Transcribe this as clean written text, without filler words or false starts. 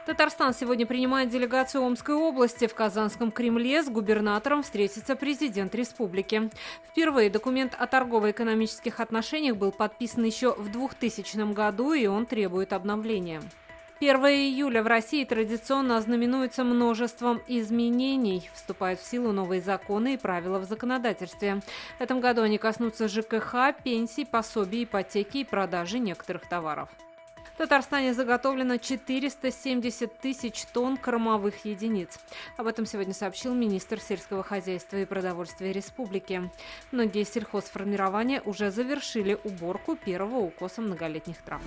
Татарстан сегодня принимает делегацию Омской области. В Казанском Кремле с губернатором встретится президент республики. Впервые документ о торгово-экономических отношениях был подписан еще в 2000 году, и он требует обновления. 1 июля в России традиционно ознаменуется множеством изменений. Вступают в силу новые законы и правила в законодательстве. В этом году они коснутся ЖКХ, пенсий, пособий, ипотеки и продажи некоторых товаров. В Татарстане заготовлено 470 тысяч тонн кормовых единиц. Об этом сегодня сообщил министр сельского хозяйства и продовольствия республики. Многие сельхозформирования уже завершили уборку первого укоса многолетних трав.